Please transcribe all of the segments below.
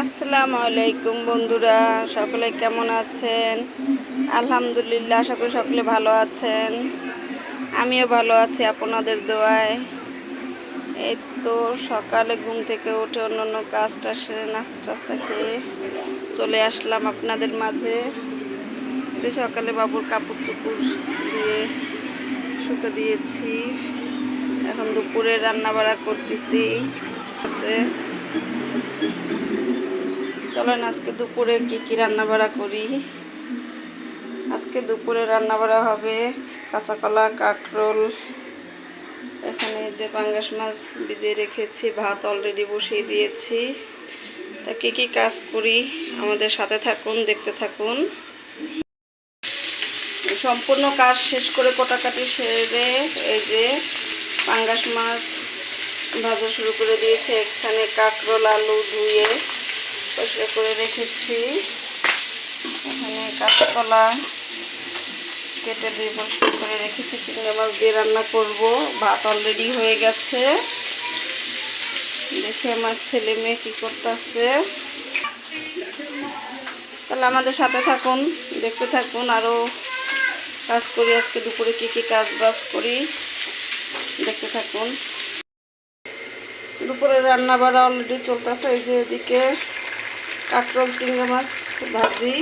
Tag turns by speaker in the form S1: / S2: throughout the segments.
S1: আসসালামু আলাইকুম বন্ধুরা, সকলে কেমন আছেন? আলহামদুলিল্লাহ, আশা করি সকলে ভালো আছেন। আমিও ভালো আছি আপনাদের দোয়ায়। এই তো সকালে ঘুম থেকে উঠে অন্যান্য কাজটা সেরে নাস্তা টাস্তা খেয়ে চলে আসলাম আপনাদের মাঝে। সকালে বাবুর কাপড় চোপড় দিয়ে শুকে দিয়েছি। এখন দুপুরে রান্না বাড়া করতেছি। চলেন আজকে দুপুরে কি রান্না বাড়া করি। আজকে দুপুরে রান্না বাড়া হবে কাঁচা কলা, কাঁকরোল, এখানে যে পাঙ্গাস মাছ ভিজিয়ে রেখেছি, ভাত অলরেডি বসিয়ে দিয়েছি। তা কি কাজ করি আমাদের সাথে থাকুন, দেখতে থাকুন। সম্পূর্ণ কাজ শেষ করে কোটাকাটি সেরে এই যে পাঙ্গাস মাছ ভাজা শুরু করে দিয়েছি। এখানে কাঁকরোল আলু ধুয়ে পরিষ্কার করে রেখেছি। এখানে কাঁচা কলা কেটে দিয়ে পরিষ্কার করে রেখেছি। চিংড়ি মাছ দিয়ে রান্না করব। ভাত অলরেডি হয়ে গেছে। দেখে আমার ছেলে মেয়ে কী করতেছে। তাহলে আমাদের সাথে থাকুন, দেখতে থাকুন, আরও কাজ করি। আজকে দুপুরে কি কাজ বাজ করি দেখতে থাকুন। দুপুরে রান্না বাড়া অলরেডি চলতেছে। এই যে এদিকে কাঁকরোল চিংড়ি মাছ ভাজি,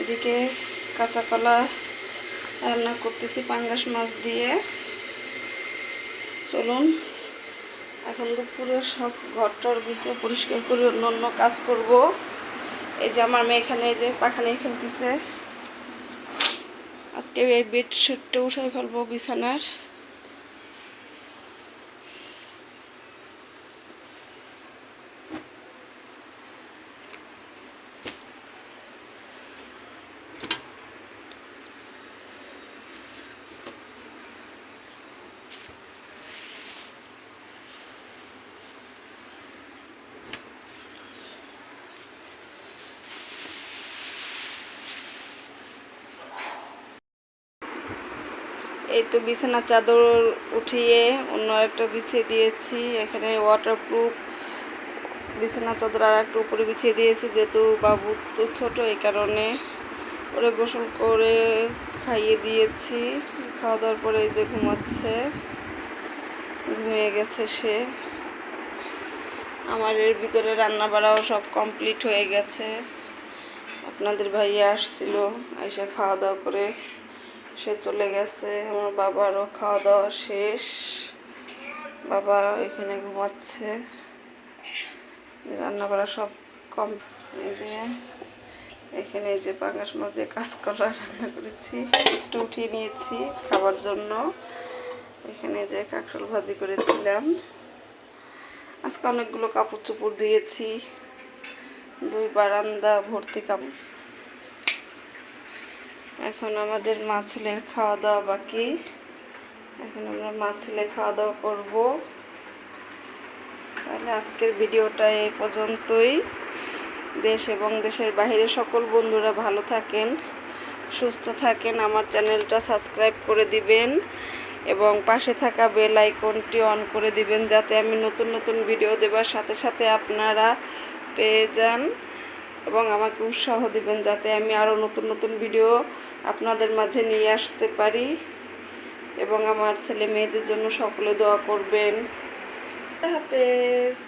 S1: এদিকে কাঁচা কলা রান্না করতেছি পাঙ্গাস মাছ দিয়ে। চলুন এখন দুপুরে সব ঘরটার গুছিয়ে পরিষ্কার করে অন্য কাজ করব। এই যে আমার মেয়ে এখানে এই যে পাখানে খেলতেছে। আজকে এই বেডশিটটা উঠাই ফেলবো বিছানার। এই তো বিছানার চাদর উঠিয়ে অন্য একটা বিছিয়ে দিয়েছি। এখানে ওয়াটারপ্রুফ বিছানা চাদর আর একটা উপরে বিছিয়ে দিয়েছি, যেহেতু বাবু তো ছোট, এই কারণে ওরে গোসল করে খাইয়ে দিয়েছি। খাওয়া দাওয়ার পরে এই যে ঘুমাচ্ছে, ঘুমিয়ে গেছে সে। আমার এর ভিতরে রান্না বাড়াও সব কমপ্লিট হয়ে গেছে। আপনাদের ভাইয়া আসছিল, এসে খাওয়া দাওয়া করে সে চলে গেছে। আমার বাবারও খাওয়া দাওয়া শেষ, বাবা এখানে ঘুমাচ্ছে। রান্না বাড়া সব কম। এই যে এখানে এই যে পাঙ্গাস মাছ দিয়ে কাঁচকলা রান্না করেছি, কিছুটা উঠিয়ে নিয়েছি খাবার জন্য। এখানে যে কাঁকরোল ভাজি করেছিলাম। আজকে অনেকগুলো কাপড় চোপড় দিয়েছি, 2 বারান্দা ভর্তি কাপড়। এখন আমাদের মা ছেলের খাওয়া দাওয়া বাকি। এখন আমরা মা ছেলে খাওয়া দাওয়া করব। তাহলে আজকের ভিডিওটা এই পর্যন্তই। দেশ এবং দেশের বাইরে সকল বন্ধুরা ভালো থাকেন, সুস্থ থাকেন। আমার চ্যানেলটা সাবস্ক্রাইব করে দিবেন এবং পাশে থাকা বেল আইকনটি অন করে দিবেন, যাতে আমি নতুন ভিডিও দেওয়ার সাথে সাথে আপনারা পেয়ে যান। এবং আমাকে উৎসাহ দিবেন, যাতে আমি আরও নতুন ভিডিও আপনাদের মাঝে নিয়ে আসতে পারি। এবং আমার ছেলে মেয়েদের জন্য সকলে দোয়া করবেন। আল্লাহ হাফেজ।